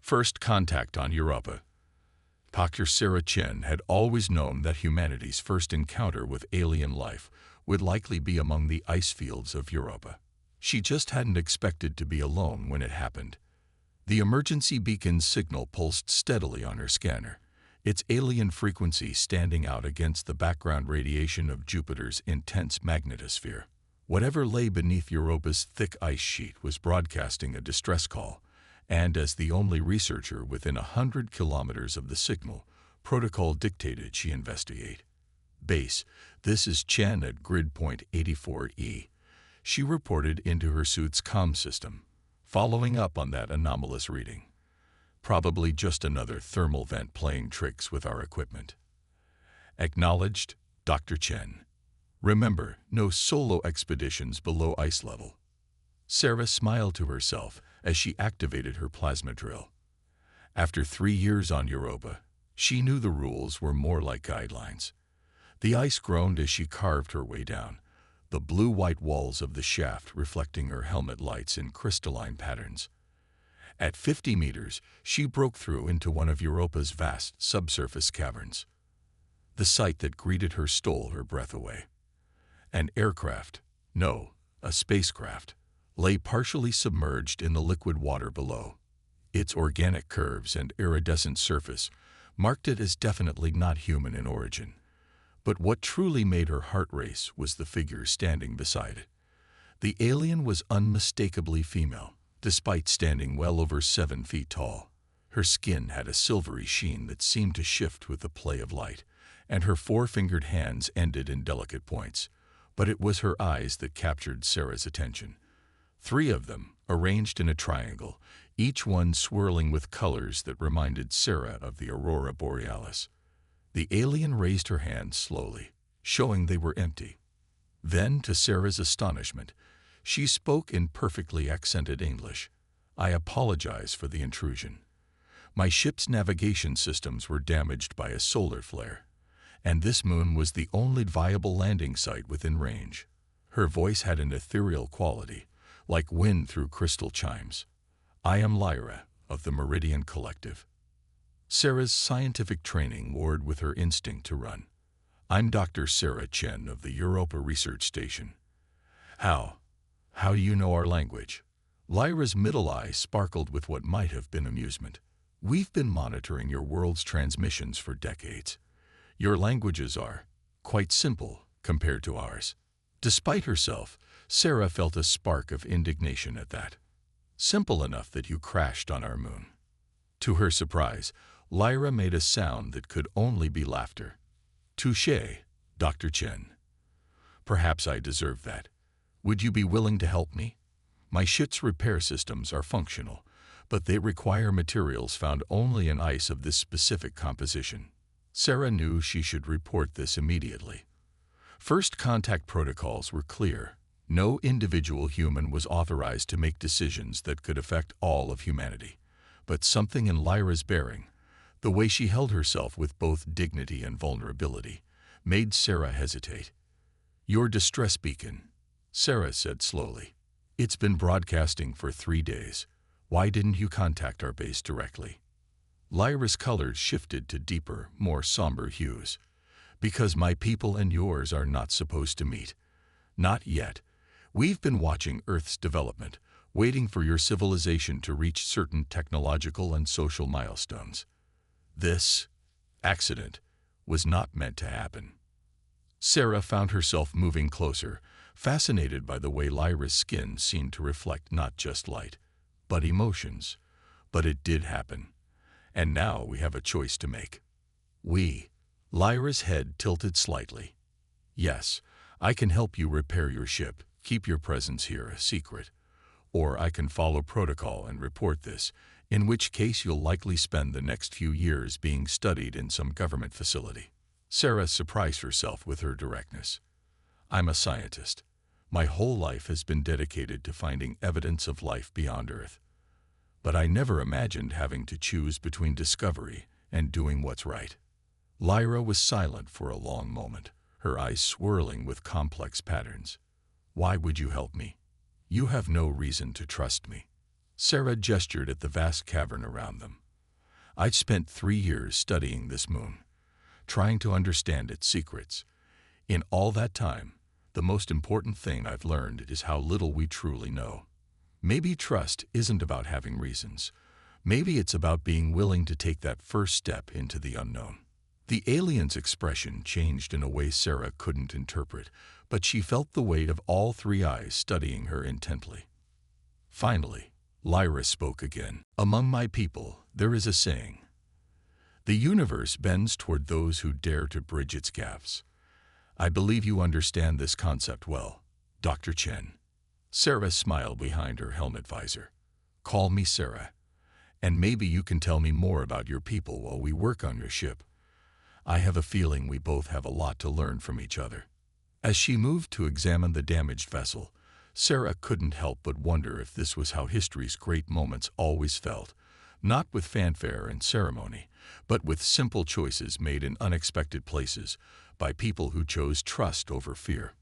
First contact on Europa. Dr. Sarah Chen had always known that humanity's first encounter with alien life would likely be among the ice fields of Europa. She just hadn't expected to be alone when it happened. The emergency beacon signal pulsed steadily on her scanner, its alien frequency standing out against the background radiation of Jupiter's intense magnetosphere. Whatever lay beneath Europa's thick ice sheet was broadcasting a distress call, and as the only researcher within 100 kilometers of the signal, protocol dictated she investigate. Base, this is Chen at grid point 84E. She reported into her suit's comm system, following up on that anomalous reading. Probably just another thermal vent playing tricks with our equipment. Acknowledged, Dr. Chen. Remember, no solo expeditions below ice level. Sarah smiled to herself as she activated her plasma drill. After 3 years on Europa, she knew the rules were more like guidelines. The ice groaned as she carved her way down, the blue-white walls of the shaft reflecting her helmet lights in crystalline patterns. At 50 meters, she broke through into one of Europa's vast subsurface caverns. The sight that greeted her stole her breath away. An aircraft, no, a spacecraft, lay partially submerged in the liquid water below. Its organic curves and iridescent surface marked it as definitely not human in origin. But what truly made her heart race was the figure standing beside it. The alien was unmistakably female, despite standing well over 7 feet tall. Her skin had a silvery sheen that seemed to shift with the play of light, and her 4-fingered hands ended in delicate points. But it was her eyes that captured Sarah's attention. 3 of them, arranged in a triangle, each one swirling with colors that reminded Sarah of the aurora borealis. The alien raised her hands slowly, showing they were empty. Then, to Sarah's astonishment, she spoke in perfectly accented English. "I apologize for the intrusion. My ship's navigation systems were damaged by a solar flare, and this moon was the only viable landing site within range." Her voice had an ethereal quality, like wind through crystal chimes. "I am Lyra, of the Meridian Collective." Sarah's scientific training warred with her instinct to run. "I'm Dr. Sarah Chen of the Europa Research Station." How do you know our language?" Lyra's middle eye sparkled with what might have been amusement. "We've been monitoring your world's transmissions for decades. Your languages are quite simple compared to ours." Despite herself, Sarah felt a spark of indignation at that. "Simple enough that you crashed on our moon." To her surprise, Lyra made a sound that could only be laughter. "Touché, Dr. Chen. Perhaps I deserve that. Would you be willing to help me? My ship's repair systems are functional, but they require materials found only in ice of this specific composition." Sarah knew she should report this immediately. First contact protocols were clear. No individual human was authorized to make decisions that could affect all of humanity. But something in Lyra's bearing, the way she held herself with both dignity and vulnerability, made Sarah hesitate. "Your distress beacon," Sarah said slowly. "It's been broadcasting for 3 days. Why didn't you contact our base directly?" Lyra's colors shifted to deeper, more somber hues. "Because my people and yours are not supposed to meet. Not yet. We've been watching Earth's development, waiting for your civilization to reach certain technological and social milestones. This accident was not meant to happen." Sarah found herself moving closer, fascinated by the way Lyra's skin seemed to reflect not just light, but emotions. "But it did happen. And now we have a choice to make." "We?" Lyra's head tilted slightly. "Yes, I can help you repair your ship, keep your presence here a secret. Or I can follow protocol and report this, in which case you'll likely spend the next few years being studied in some government facility." Sarah surprised herself with her directness. "I'm a scientist. My whole life has been dedicated to finding evidence of life beyond Earth. But I never imagined having to choose between discovery and doing what's right." Lyra was silent for a long moment, her eyes swirling with complex patterns. "Why would you help me? You have no reason to trust me." Sarah gestured at the vast cavern around them. "I've spent 3 years studying this moon, trying to understand its secrets. In all that time, the most important thing I've learned is how little we truly know. Maybe trust isn't about having reasons. Maybe it's about being willing to take that first step into the unknown." The alien's expression changed in a way Sarah couldn't interpret, but she felt the weight of all three eyes studying her intently. Finally, Lyra spoke again. "Among my people, there is a saying. The universe bends toward those who dare to bridge its gaps. I believe you understand this concept well, Dr. Chen." Sarah smiled behind her helmet visor. "Call me Sarah, and maybe you can tell me more about your people while we work on your ship. I have a feeling we both have a lot to learn from each other." As she moved to examine the damaged vessel, Sarah couldn't help but wonder if this was how history's great moments always felt, not with fanfare and ceremony, but with simple choices made in unexpected places by people who chose trust over fear.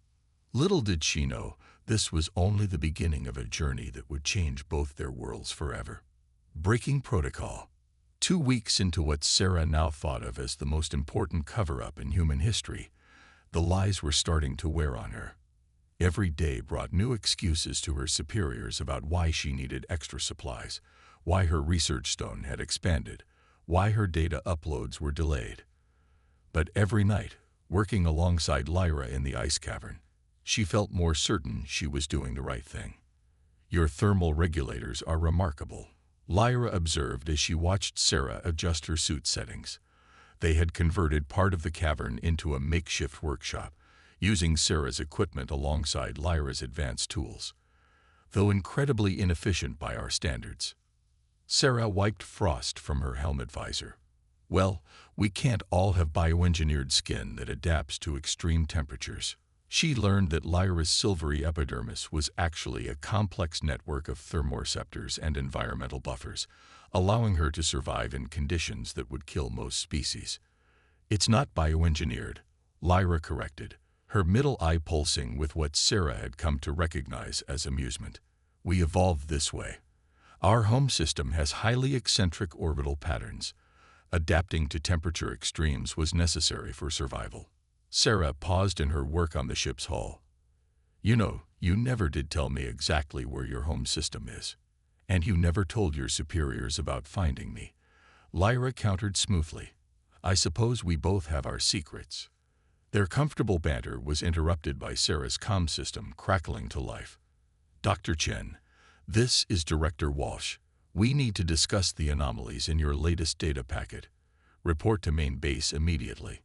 Little did she know, this was only the beginning of a journey that would change both their worlds forever. Breaking protocol. 2 weeks into what Sarah now thought of as the most important cover-up in human history, the lies were starting to wear on her. Every day brought new excuses to her superiors about why she needed extra supplies, why her research stone had expanded, why her data uploads were delayed. But every night, working alongside Lyra in the ice cavern, she felt more certain she was doing the right thing. "Your thermal regulators are remarkable," Lyra observed as she watched Sarah adjust her suit settings. They had converted part of the cavern into a makeshift workshop, using Sarah's equipment alongside Lyra's advanced tools. Though incredibly inefficient by our standards. Sarah wiped frost from her helmet visor. "Well, we can't all have bioengineered skin that adapts to extreme temperatures." She learned that Lyra's silvery epidermis was actually a complex network of thermoreceptors and environmental buffers, allowing her to survive in conditions that would kill most species. "It's not bioengineered," Lyra corrected, her middle eye pulsing with what Sarah had come to recognize as amusement. "We evolved this way. Our home system has highly eccentric orbital patterns. Adapting to temperature extremes was necessary for survival." Sarah paused in her work on the ship's hull. "You know, you never did tell me exactly where your home system is. And you never told your superiors about finding me," Lyra countered smoothly. "I suppose we both have our secrets." Their comfortable banter was interrupted by Sarah's comm system crackling to life. "Dr. Chen, this is Director Walsh. We need to discuss the anomalies in your latest data packet. Report to main base immediately."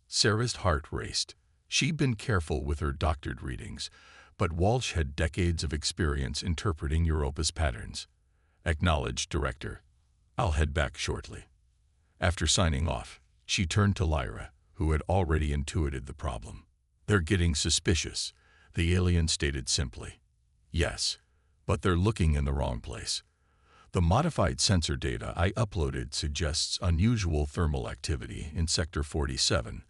Sarah's heart raced. She'd been careful with her doctored readings, but Walsh had decades of experience interpreting Europa's patterns. "Acknowledged, Director. I'll head back shortly." After signing off, she turned to Lyra, who had already intuited the problem. "They're getting suspicious," the alien stated simply. "Yes, but they're looking in the wrong place. The modified sensor data I uploaded suggests unusual thermal activity in Sector 47.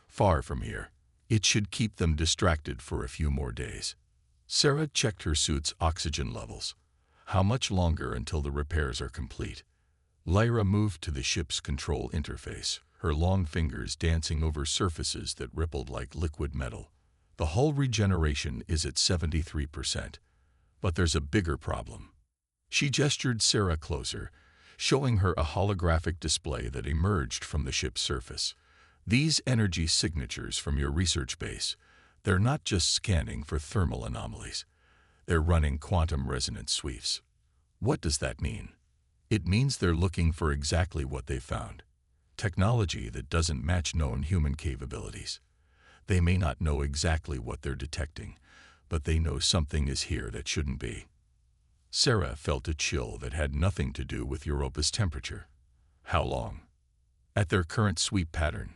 Far from here. It should keep them distracted for a few more days." Sarah checked her suit's oxygen levels. How much longer until the repairs are complete? Lyra moved to the ship's control interface, her long fingers dancing over surfaces that rippled like liquid metal. "The hull regeneration is at 73%. But there's a bigger problem." She gestured Sarah closer, showing her a holographic display that emerged from the ship's surface. "These energy signatures from your research base, they're not just scanning for thermal anomalies. They're running quantum resonance sweeps." "What does that mean?" "It means they're looking for exactly what they found. Technology that doesn't match known human capabilities. They may not know exactly what they're detecting, but they know something is here that shouldn't be." Sarah felt a chill that had nothing to do with Europa's temperature. "How long?" "At their current sweep pattern.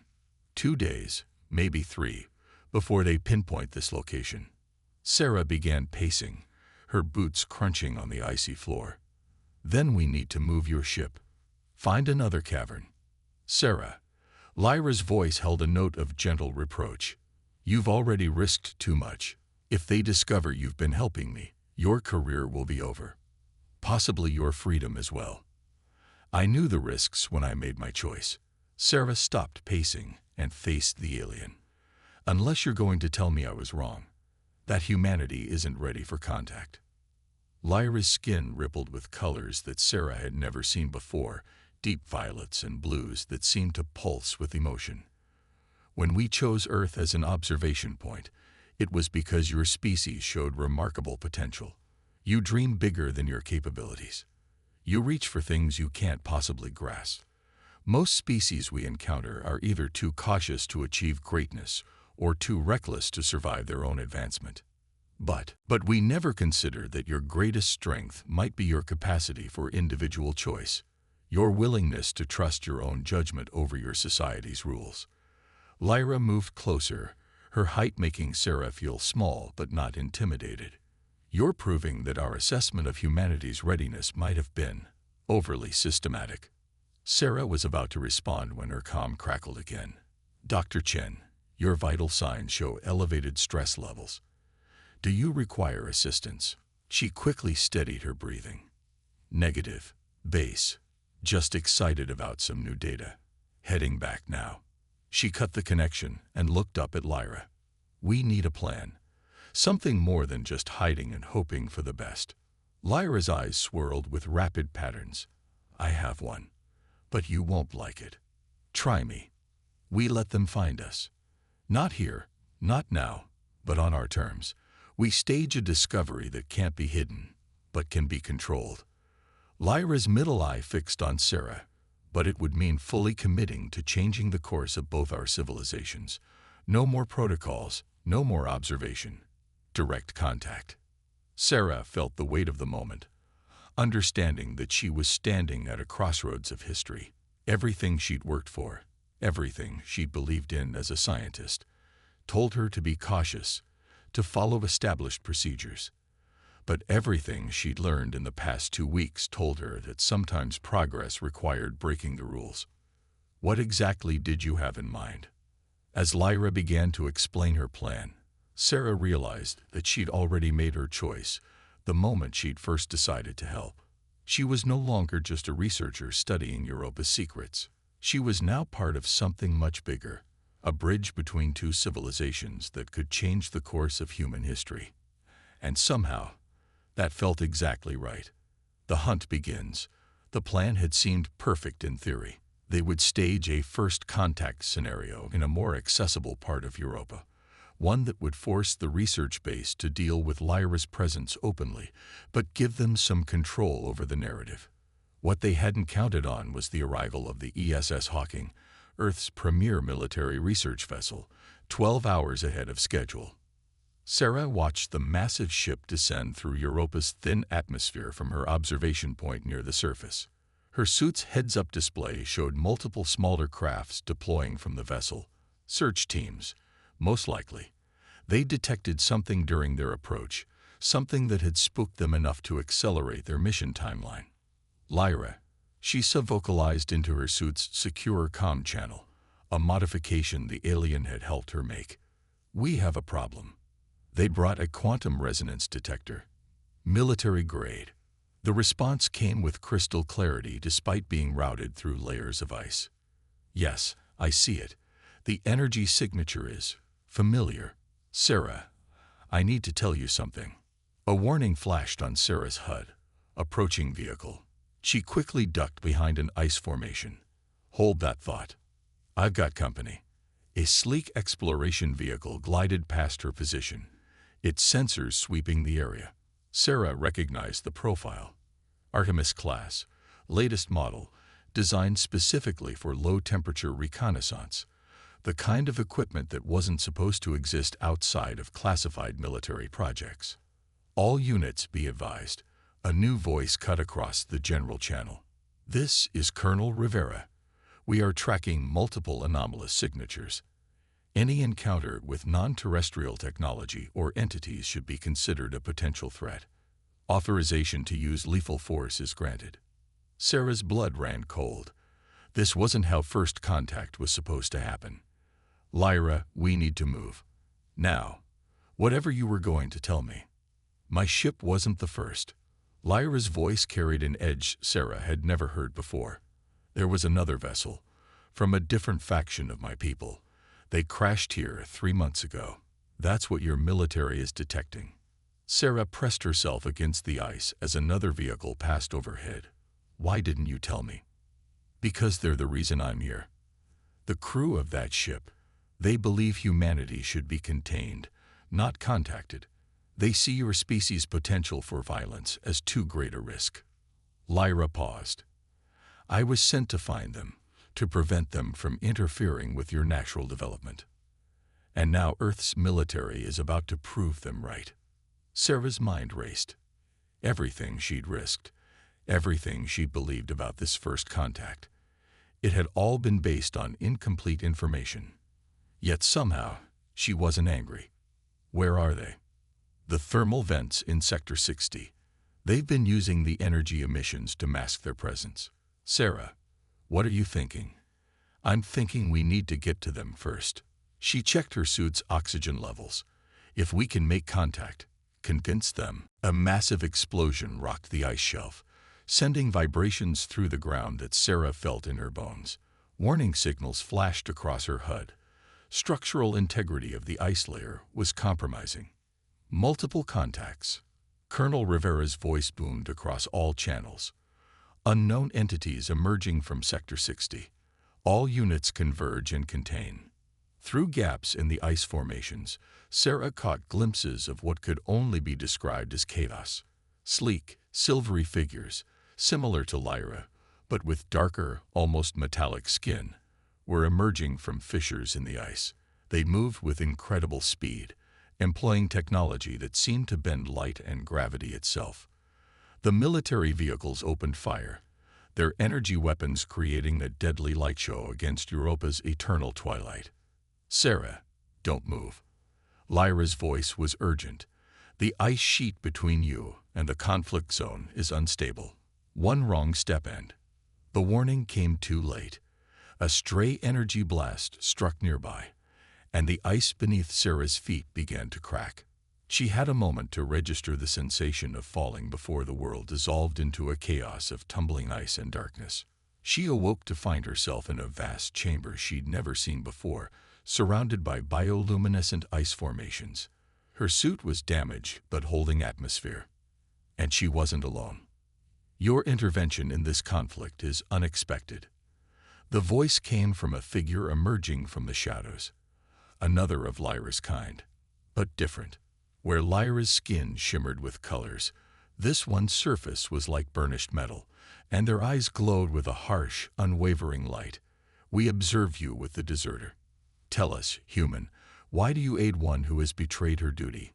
2 days, maybe 3, before they pinpoint this location." Sarah began pacing, her boots crunching on the icy floor. "Then we need to move your ship. Find another cavern." "Sarah," Lyra's voice held a note of gentle reproach. "You've already risked too much. If they discover you've been helping me, your career will be over." Possibly your freedom as well. I knew the risks when I made my choice. Sarah stopped pacing and faced the alien. Unless you're going to tell me I was wrong, that humanity isn't ready for contact. Lyra's skin rippled with colors that Sarah had never seen before, deep violets and blues that seemed to pulse with emotion. When we chose Earth as an observation point, it was because your species showed remarkable potential. You dream bigger than your capabilities. You reach for things you can't possibly grasp. Most species we encounter are either too cautious to achieve greatness or too reckless to survive their own advancement. But we never consider that your greatest strength might be your capacity for individual choice, your willingness to trust your own judgment over your society's rules. Lyra moved closer, her height making Sarah feel small but not intimidated. You're proving that our assessment of humanity's readiness might have been overly systematic. Sarah was about to respond when her comm crackled again. Dr. Chen, your vital signs show elevated stress levels. Do you require assistance? She quickly steadied her breathing. Negative. Base. Just excited about some new data. Heading back now. She cut the connection and looked up at Lyra. We need a plan. Something more than just hiding and hoping for the best. Lyra's eyes swirled with rapid patterns. I have one. But you won't like it. Try me. We let them find us. Not here, not now, but on our terms. We stage a discovery that can't be hidden, but can be controlled. Lyra's middle eye fixed on Sarah, but it would mean fully committing to changing the course of both our civilizations. No more protocols, no more observation. Direct contact. Sarah felt the weight of the moment, understanding that she was standing at a crossroads of history. Everything she'd worked for, everything she'd believed in as a scientist, told her to be cautious, to follow established procedures. But everything she'd learned in the past 2 weeks told her that sometimes progress required breaking the rules. What exactly did you have in mind? As Lyra began to explain her plan, Sarah realized that she'd already made her choice the moment she'd first decided to help. She was no longer just a researcher studying Europa's secrets. She was now part of something much bigger, a bridge between two civilizations that could change the course of human history. And somehow, that felt exactly right. The hunt begins. The plan had seemed perfect in theory. They would stage a first contact scenario in a more accessible part of Europa, one that would force the research base to deal with Lyra's presence openly, but give them some control over the narrative. What they hadn't counted on was the arrival of the ESS Hawking, Earth's premier military research vessel, 12 hours ahead of schedule. Sarah watched the massive ship descend through Europa's thin atmosphere from her observation point near the surface. Her suit's heads-up display showed multiple smaller crafts deploying from the vessel. Search teams, most likely. They detected something during their approach, something that had spooked them enough to accelerate their mission timeline. Lyra, she subvocalized into her suit's secure comm channel, a modification the alien had helped her make. We have a problem. They brought a quantum resonance detector, military grade. The response came with crystal clarity despite being routed through layers of ice. Yes, I see it. The energy signature is familiar. Sarah, I need to tell you something. A warning flashed on Sarah's HUD. Approaching vehicle. She quickly ducked behind an ice formation. Hold that thought. I've got company. A sleek exploration vehicle glided past her position, its sensors sweeping the area. Sarah recognized the profile. Artemis class, latest model, designed specifically for low-temperature reconnaissance, the kind of equipment that wasn't supposed to exist outside of classified military projects. All units be advised. A new voice cut across the general channel. This is Colonel Rivera. We are tracking multiple anomalous signatures. Any encounter with non-terrestrial technology or entities should be considered a potential threat. Authorization to use lethal force is granted. Sarah's blood ran cold. This wasn't how first contact was supposed to happen. Lyra, we need to move. Now. Whatever you were going to tell me. My ship wasn't the first. Lyra's voice carried an edge Sarah had never heard before. There was another vessel, from a different faction of my people. They crashed here 3 months ago. That's what your military is detecting. Sarah pressed herself against the ice as another vehicle passed overhead. Why didn't you tell me? Because they're the reason I'm here. The crew of that ship, they believe humanity should be contained, not contacted. They see your species' potential for violence as too great a risk. Lyra paused. I was sent to find them, to prevent them from interfering with your natural development. And now Earth's military is about to prove them right. Sarah's mind raced. Everything she'd risked, everything she'd believed about this first contact, it had all been based on incomplete information. Yet somehow, she wasn't angry. Where are they? The thermal vents in Sector 60. They've been using the energy emissions to mask their presence. Sarah, what are you thinking? I'm thinking we need to get to them first. She checked her suit's oxygen levels. If we can make contact, convince them. A massive explosion rocked the ice shelf, sending vibrations through the ground that Sarah felt in her bones. Warning signals flashed across her HUD. Structural integrity of the ice layer was compromising. Multiple contacts. Colonel Rivera's voice boomed across all channels. Unknown entities emerging from Sector 60. All units converge and contain. Through gaps in the ice formations, Sarah caught glimpses of what could only be described as chaos. Sleek, silvery figures, similar to Lyra, but with darker, almost metallic skin, were emerging from fissures in the ice. They moved with incredible speed, employing technology that seemed to bend light and gravity itself. The military vehicles opened fire, their energy weapons creating a deadly light show against Europa's eternal twilight. Sarah, don't move. Lyra's voice was urgent. The ice sheet between you and the conflict zone is unstable. One wrong step and the warning came too late. A stray energy blast struck nearby, and the ice beneath Sarah's feet began to crack. She had a moment to register the sensation of falling before the world dissolved into a chaos of tumbling ice and darkness. She awoke to find herself in a vast chamber she'd never seen before, surrounded by bioluminescent ice formations. Her suit was damaged but holding atmosphere. And she wasn't alone. Your intervention in this conflict is unexpected. The voice came from a figure emerging from the shadows. Another of Lyra's kind, but different. Where Lyra's skin shimmered with colors, this one's surface was like burnished metal, and their eyes glowed with a harsh, unwavering light. We observe you with the deserter. Tell us, human, why do you aid one who has betrayed her duty?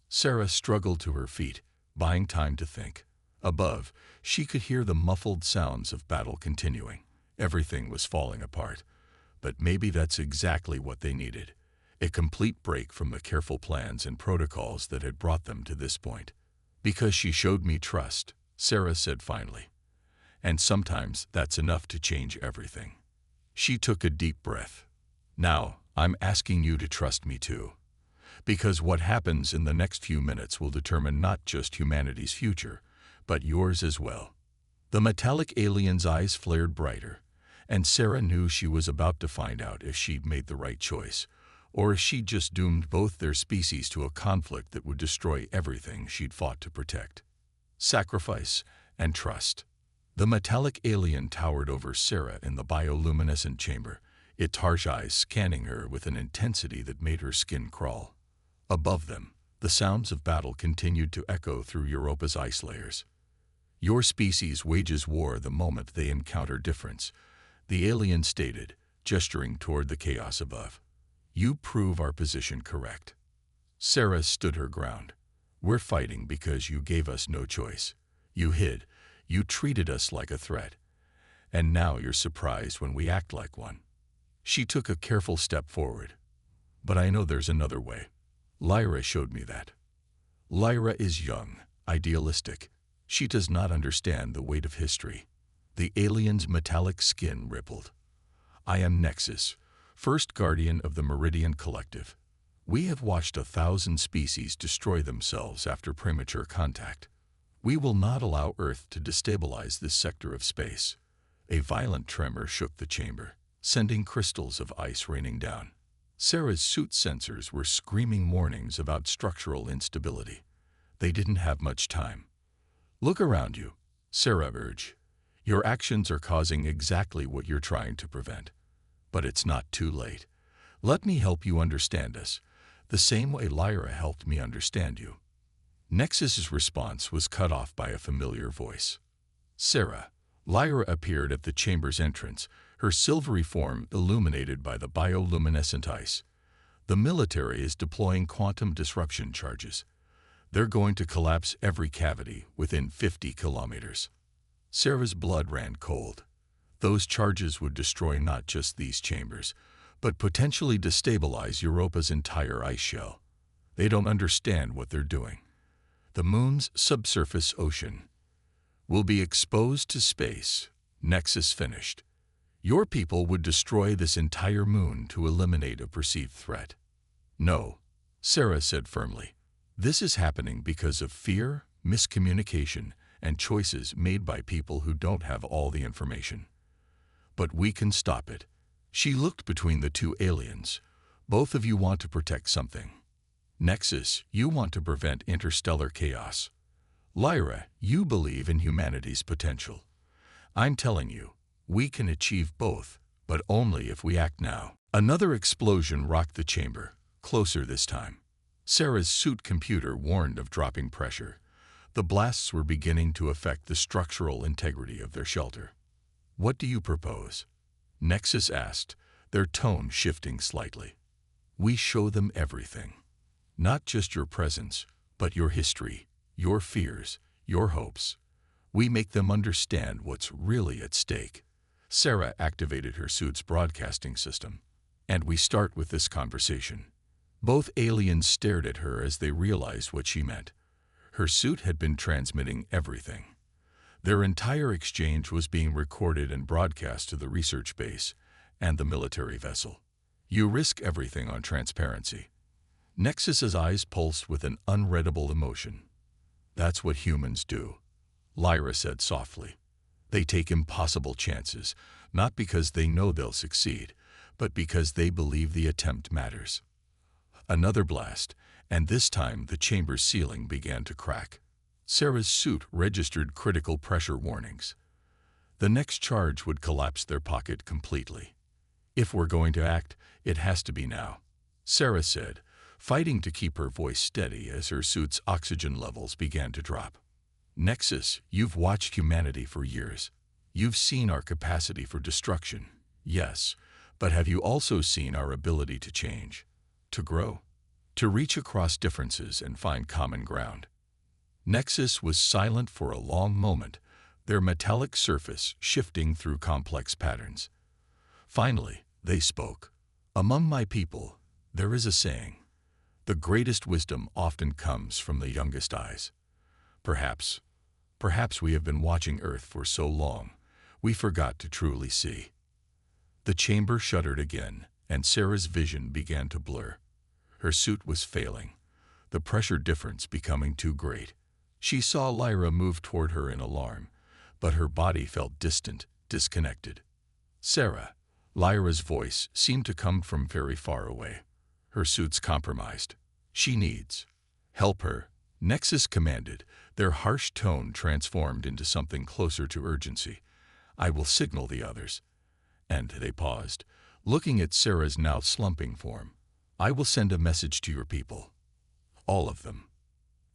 Sarah struggled to her feet, buying time to think. Above, she could hear the muffled sounds of battle continuing. Everything was falling apart. But maybe that's exactly what they needed. A complete break from the careful plans and protocols that had brought them to this point. Because she showed me trust, Sarah said finally. And sometimes that's enough to change everything. She took a deep breath. Now, I'm asking you to trust me too. Because what happens in the next few minutes will determine not just humanity's future, but yours as well. The metallic alien's eyes flared brighter, and Sarah knew she was about to find out if she'd made the right choice, or if she'd just doomed both their species to a conflict that would destroy everything she'd fought to protect. Sacrifice and trust. The metallic alien towered over Sarah in the bioluminescent chamber, its harsh eyes scanning her with an intensity that made her skin crawl. Above them, the sounds of battle continued to echo through Europa's ice layers. Your species wages war the moment they encounter difference, the alien stated, gesturing toward the chaos above. You prove our position correct. Sarah stood her ground. We're fighting because you gave us no choice. You hid. You treated us like a threat. And now you're surprised when we act like one. She took a careful step forward. But I know there's another way. Lyra showed me that. Lyra is young, idealistic. She does not understand the weight of history. The alien's metallic skin rippled. I am Nexus, first guardian of the Meridian Collective. We have watched 1,000 species destroy themselves after premature contact. We will not allow Earth to destabilize this sector of space. A violent tremor shook the chamber, sending crystals of ice raining down. Sarah's suit sensors were screaming warnings about structural instability. They didn't have much time. "Look around you," Sarah urged. "Your actions are causing exactly what you're trying to prevent. But it's not too late. Let me help you understand us, the same way Lyra helped me understand you." Nexus's response was cut off by a familiar voice. "Sarah." Lyra appeared at the chamber's entrance, her silvery form illuminated by the bioluminescent ice. "The military is deploying quantum disruption charges. They're going to collapse every cavity within 50 kilometers. Sarah's blood ran cold. Those charges would destroy not just these chambers, but potentially destabilize Europa's entire ice shell. They don't understand what they're doing. The moon's subsurface ocean will be exposed to space," Nexus finished. "Your people would destroy this entire moon to eliminate a perceived threat." "No," Sarah said firmly. "This is happening because of fear, miscommunication, and choices made by people who don't have all the information. But we can stop it." She looked between the two aliens. "Both of you want to protect something. Nexus, you want to prevent interstellar chaos. Lyra, you believe in humanity's potential. I'm telling you, we can achieve both, but only if we act now." Another explosion rocked the chamber, closer this time. Sarah's suit computer warned of dropping pressure. The blasts were beginning to affect the structural integrity of their shelter. "What do you propose?" Nexus asked, their tone shifting slightly. "We show them everything. Not just your presence, but your history, your fears, your hopes. We make them understand what's really at stake." Sarah activated her suit's broadcasting system. "And we start with this conversation." Both aliens stared at her as they realized what she meant. Her suit had been transmitting everything. Their entire exchange was being recorded and broadcast to the research base and the military vessel. "You risk everything on transparency." Nexus's eyes pulsed with an unreadable emotion. "That's what humans do," Lyra said softly. "They take impossible chances, not because they know they'll succeed, but because they believe the attempt matters." Another blast, and this time the chamber's ceiling began to crack. Sarah's suit registered critical pressure warnings. The next charge would collapse their pocket completely. "If we're going to act, it has to be now," Sarah said, fighting to keep her voice steady as her suit's oxygen levels began to drop. "Nexus, you've watched humanity for years. You've seen our capacity for destruction, yes, but have you also seen our ability to change, to grow, to reach across differences and find common ground?" Nexus was silent for a long moment, their metallic surface shifting through complex patterns. Finally, they spoke. "Among my people, there is a saying. The greatest wisdom often comes from the youngest eyes. Perhaps we have been watching Earth for so long, we forgot to truly see." The chamber shuddered again, and Sarah's vision began to blur. Her suit was failing, the pressure difference becoming too great. She saw Lyra move toward her in alarm, but her body felt distant, disconnected. "Sarah," Lyra's voice seemed to come from very far away. "Her suit's compromised. She needs help her," Nexus commanded, their harsh tone transformed into something closer to urgency. "I will signal the others." And they paused, looking at Sarah's now slumping form. "I will send a message to your people. All of them."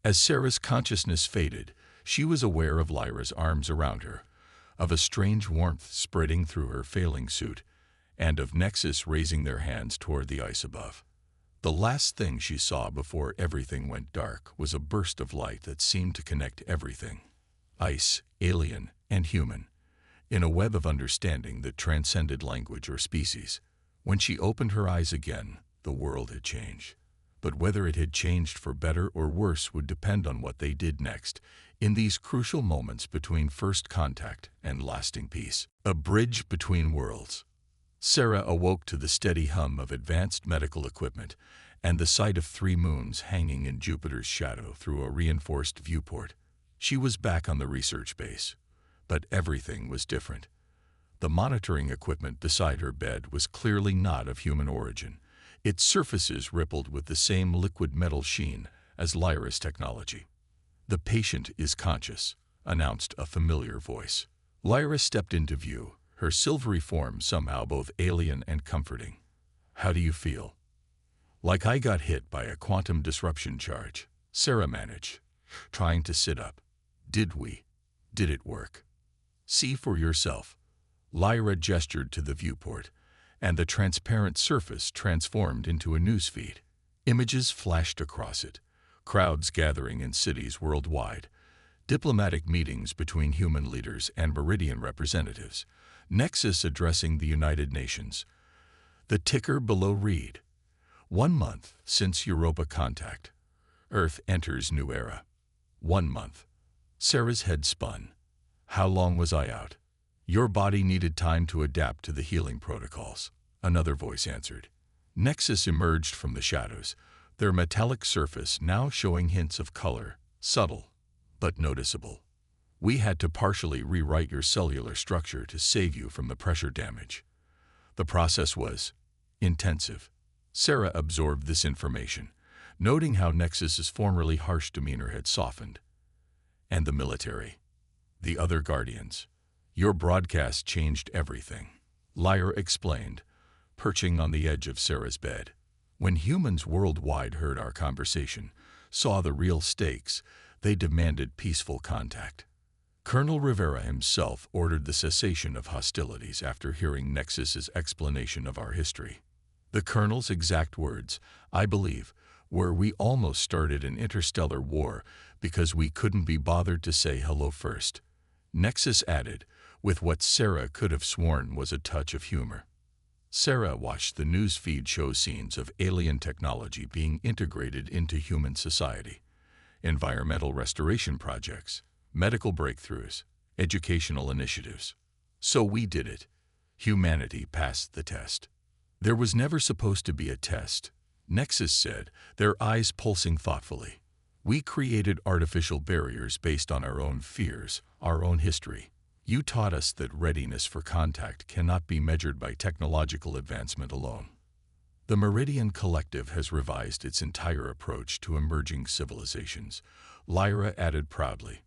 As Sarah's consciousness faded, she was aware of Lyra's arms around her, of a strange warmth spreading through her failing suit, and of Nexus raising their hands toward the ice above. The last thing she saw before everything went dark was a burst of light that seemed to connect everything, ice, alien, and human, in a web of understanding that transcended language or species. When she opened her eyes again, the world had changed. But whether it had changed for better or worse would depend on what they did next, in these crucial moments between first contact and lasting peace. A bridge between worlds. Sarah awoke to the steady hum of advanced medical equipment and the sight of 3 moons hanging in Jupiter's shadow through a reinforced viewport. She was back on the research base, but everything was different. The monitoring equipment beside her bed was clearly not of human origin. Its surfaces rippled with the same liquid metal sheen as Lyra's technology. "The patient is conscious," announced a familiar voice. Lyra stepped into view, her silvery form somehow both alien and comforting. "How do you feel?" "Like I got hit by a quantum disruption charge," Sarah managed, trying to sit up. "Did we? Did it work?" "See for yourself." Lyra gestured to the viewport, and the transparent surface transformed into a newsfeed. Images flashed across it, crowds gathering in cities worldwide, diplomatic meetings between human leaders and Meridian representatives, Nexus addressing the United Nations. The ticker below read, 1 month since Europa contact. Earth enters new era. 1 month. Sarah's head spun. How long was I out? Your body needed time to adapt to the healing protocols, another voice answered. Nexus emerged from the shadows, their metallic surface now showing hints of color, subtle but noticeable. We had to partially rewrite your cellular structure to save you from the pressure damage. The process was intensive. Sarah absorbed this information, noting how Nexus's formerly harsh demeanor had softened. And the military. The other Guardians. Your broadcast changed everything, Lyra explained, perching on the edge of Sarah's bed. When humans worldwide heard our conversation, saw the real stakes, they demanded peaceful contact. Colonel Rivera himself ordered the cessation of hostilities after hearing Nexus's explanation of our history. The Colonel's exact words, I believe, were, "We almost started an interstellar war because we couldn't be bothered to say hello first." Nexus added, with what Sarah could have sworn was a touch of humor. Sarah watched the news feed show scenes of alien technology being integrated into human society. Environmental restoration projects, medical breakthroughs, educational initiatives. So we did it. Humanity passed the test. There was never supposed to be a test, Nexus said, their eyes pulsing thoughtfully. We created artificial barriers based on our own fears, our own history. You taught us that readiness for contact cannot be measured by technological advancement alone. The Meridian Collective has revised its entire approach to emerging civilizations, Lyra added proudly.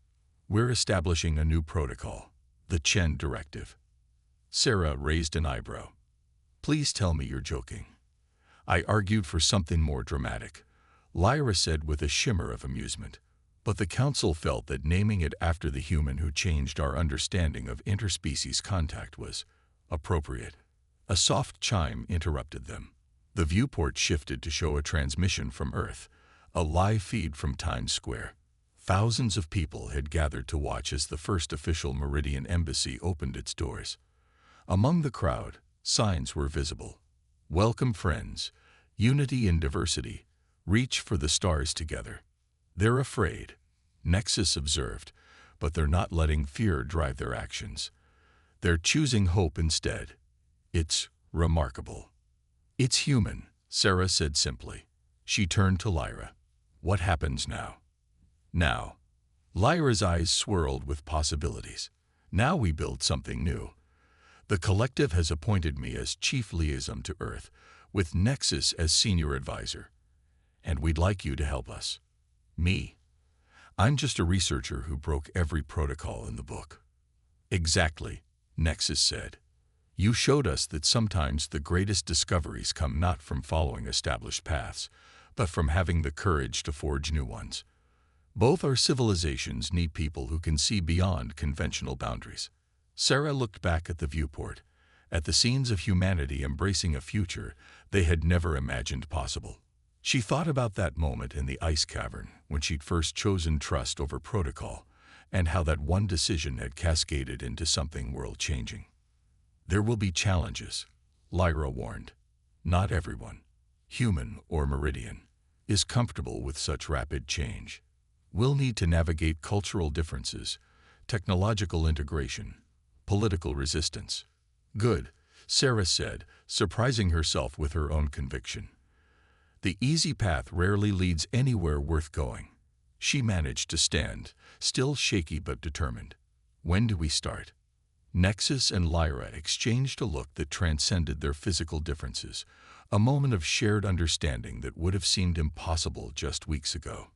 We're establishing a new protocol, the Chen Directive. Sarah raised an eyebrow. Please tell me you're joking. I argued for something more dramatic, Lyra said with a shimmer of amusement. But the Council felt that naming it after the human who changed our understanding of interspecies contact was appropriate. A soft chime interrupted them. The viewport shifted to show a transmission from Earth, a live feed from Times Square. Thousands of people had gathered to watch as the first official Meridian embassy opened its doors. Among the crowd, signs were visible. Welcome friends, unity in diversity, reach for the stars together. They're afraid, Nexus observed, but they're not letting fear drive their actions. They're choosing hope instead. It's remarkable. It's human, Sarah said simply. She turned to Lyra. What happens now? Now. Lyra's eyes swirled with possibilities. Now we build something new. The collective has appointed me as chief liaison to Earth, with Nexus as senior advisor. And we'd like you to help us. Me. I'm just a researcher who broke every protocol in the book. Exactly, Nexus said. You showed us that sometimes the greatest discoveries come not from following established paths, but from having the courage to forge new ones. Both our civilizations need people who can see beyond conventional boundaries. Sarah looked back at the viewport, at the scenes of humanity embracing a future they had never imagined possible. She thought about that moment in the ice cavern when she'd first chosen trust over protocol, and how that one decision had cascaded into something world-changing. There will be challenges, Lyra warned. Not everyone, human or Meridian, is comfortable with such rapid change. We'll need to navigate cultural differences, technological integration, political resistance. Good, Sarah said, surprising herself with her own conviction. The easy path rarely leads anywhere worth going. She managed to stand, still shaky but determined. "When do we start?" Nexus and Lyra exchanged a look that transcended their physical differences, a moment of shared understanding that would have seemed impossible just weeks ago.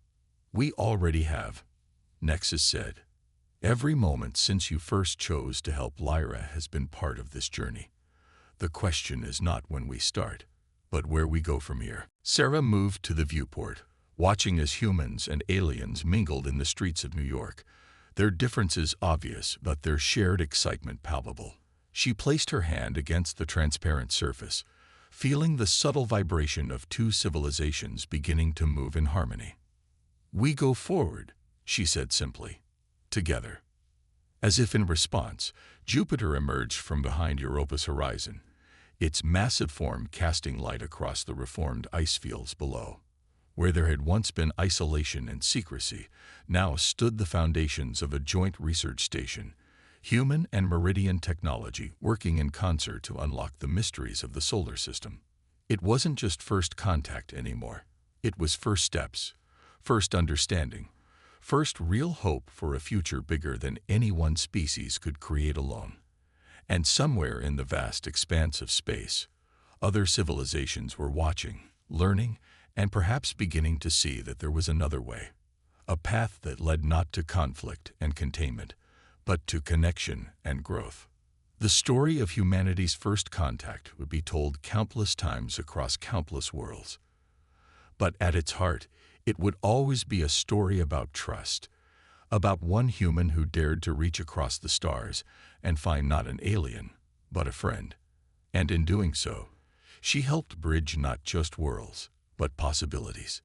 "We already have," Nexus said. "Every moment since you first chose to help Lyra has been part of this journey. The question is not when we start, but where we go from here." Sarah moved to the viewport, watching as humans and aliens mingled in the streets of New York, their differences obvious but their shared excitement palpable. She placed her hand against the transparent surface, feeling the subtle vibration of two civilizations beginning to move in harmony. "We go forward," she said simply. "Together." As if in response, Jupiter emerged from behind Europa's horizon, its massive form casting light across the reformed ice fields below. Where there had once been isolation and secrecy, now stood the foundations of a joint research station, human and Meridian technology working in concert to unlock the mysteries of the solar system. It wasn't just first contact anymore. It was first steps, first understanding, first real hope for a future bigger than any one species could create alone. And somewhere in the vast expanse of space, other civilizations were watching, learning, and perhaps beginning to see that there was another way, a path that led not to conflict and containment, but to connection and growth. The story of humanity's first contact would be told countless times across countless worlds. But at its heart, it would always be a story about trust, about one human who dared to reach across the stars and find not an alien, but a friend. And in doing so, she helped bridge not just worlds, but possibilities.